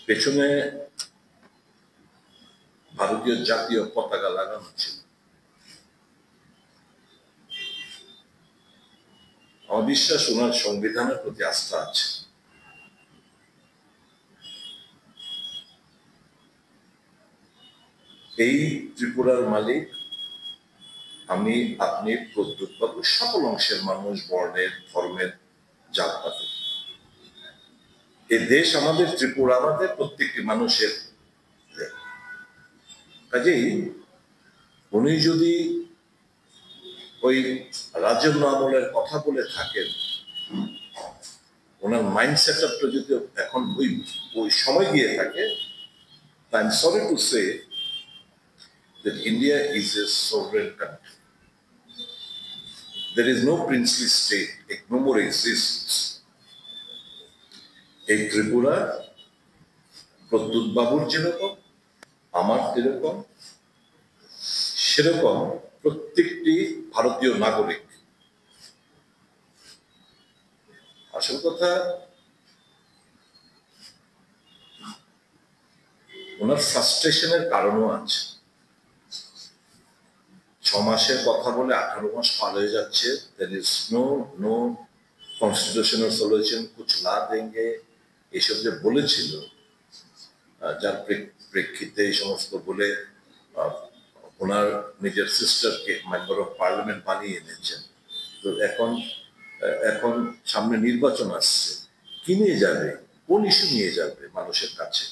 পেছনে ভারতীয় জাতীয় পতাকা লাগানো ছিল। আমার বিশ্বাস ওনার সংবিধানের প্রতি আস্থা আছে। এই ত্রিপুরার মালিক আমি, আপনি, প্রদ্যুৎ বাবু, সকল অংশের মানুষ, বর্ণের, ধর্মের, জাতপাতের। এই দেশ আমাদের, ত্রিপুরা আমাদের, প্রত্যেকটি মানুষের। কাজেই উনি যদি ওই রাজন্য আমলের কথা বলে থাকেন, ওনার মাইন্ড সেট আপটা যদি এখন ওই সময় গিয়ে থাকে, I am sorry to say that India is a sovereign country. There is no princely state, it no more exists. এই ত্রিপুরা প্রদ্যুৎ বাবুর যেরকম, আমার যেরকম, সেরকম প্রত্যেকটি ভারতীয় নাগরিক। আসল কথা, ওনার ফ্রাস্ট্রেশনের কারণও আছে। 6 মাসের কথা বলে 18 মাস পার হয়ে যাচ্ছে। There is no constitutional solution, कुछ ला देंगे, এইসব যে বলেছিল, যার প্রেক্ষিতে এই সমস্ত বলে ওনার নিজের সিস্টারকে মেম্বার অফ পার্লামেন্ট বানিয়ে এনেছেন। তো এখন সামনে নির্বাচন আসছে, কি নিয়ে যাবে, কোন ইস্যু নিয়ে যাবে মানুষের কাছে?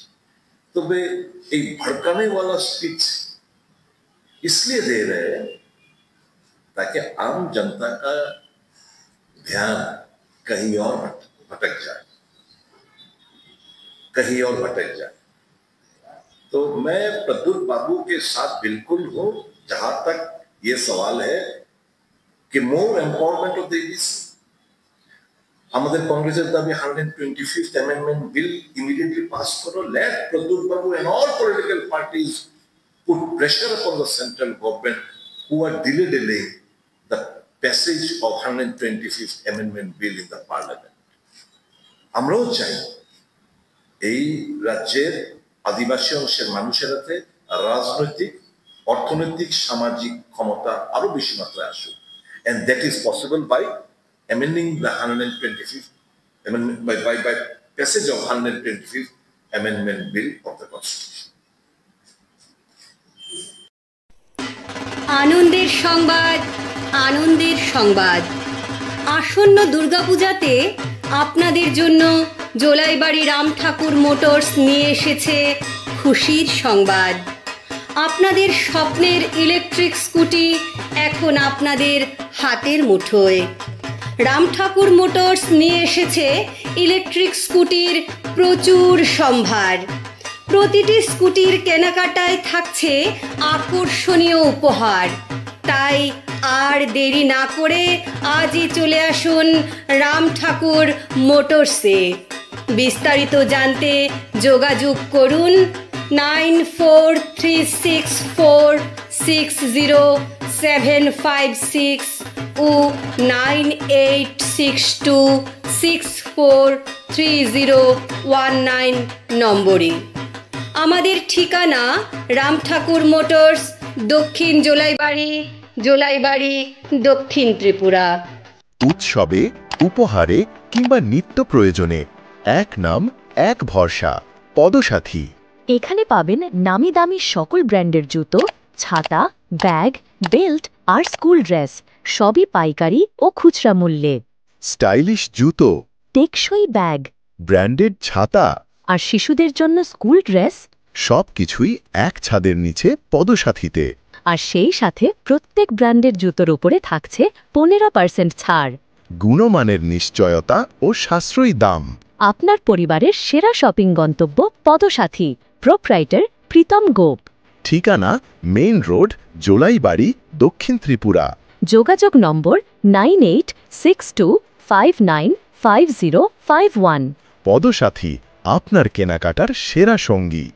তবে এই भड़काने वाला स्पीच इसलिए दे रहे हैं ताकि आम जनता का ध्यान कहीं और भटक जाए, कहीं और भटक जाए। तो मैं प्रद्युत बाबू के साथ बिल्कुल हूं जहां तक ये सवाल है कि मोर एम्पावरमेंट ऑफ द इज আমাদের কংগ্রেসের দাবি 125th amendment bill immediately pass करो, let Pradyut Babu and all political parties put pressure upon the central government who are delaying the passage of 125th amendment bill in the parliament. আমরাও চাই এই রাজ্যের আদিবাসী অংশের মানুষের হাতে রাজনৈতিক, অর্থনৈতিক, সামাজিক ক্ষমতা আরো বেশি মাত্রায় আসুক, and that is possible by amending the 125th amendment, by passage of 125th amendment bill of the constitution. আনন্দের সংবাদ, আনন্দের সংবাদ। আসন্ন দুর্গাপূজাতে আপনাদের জন্য জোলাইবাড়ি রাম ঠাকুর মোটরস নিয়ে এসেছে খুশির সংবাদ। আপনাদের স্বপ্নের ইলেকট্রিক স্কুটি এখন আপনাদের হাতের মুঠোয়। রাম ঠাকুর মোটরস নিয়ে এসেছে ইলেকট্রিক স্কুটির প্রচুর সম্ভার। প্রতিটি স্কুটির কেনাকাটায় থাকছে আকর্ষণীয় উপহার। তাই আর দেরি না করে আজই চলে আসুন রাম ঠাকুর মোটরসে। বিস্তারিত জানতে যোগাযোগ করুন 9436460756 ও 9862643019 নম্বরে। আমাদের ঠিকানা রাম ঠাকুর মোটরস, দক্ষিণ জোলাইবাড়ি, দক্ষিণ ত্রিপুরা। উৎসবে, উপহারে কিংবা নিত্য প্রয়োজনে এক নাম, এক ভরসা, পদসাথী। এখানে পাবেন নামি দামি সকল ব্র্যান্ডের জুতো, ছাতা, ব্যাগ, বেল্ট আর স্কুল ড্রেস, সবই পাইকারি ও খুচরা মূল্যে। স্টাইলিশ জুতো, টেকসই ব্যাগ, ব্র্যান্ডেড ছাতা আর শিশুদের জন্য স্কুল ড্রেস, সবকিছুই এক ছাদের নিচে পদসাথীতে। আর সেই সাথে প্রত্যেক ব্র্যান্ডের জুতোর উপরে থাকছে 15% ছাড়। গুণমানের নিশ্চয়তা ও সাশ্রয়ী দাম। আপনার পরিবারের সেরা শপিং গন্তব্য পদসাথী। প্রোপ্রাইটার প্রীতম গোপ। ঠিকানা মেইন রোড, জোলাইবাড়ি, দক্ষিণ ত্রিপুরা। যোগাযোগ নম্বর 9862595051। পদসাথী, আপনার কেনাকাটার সেরা সঙ্গী।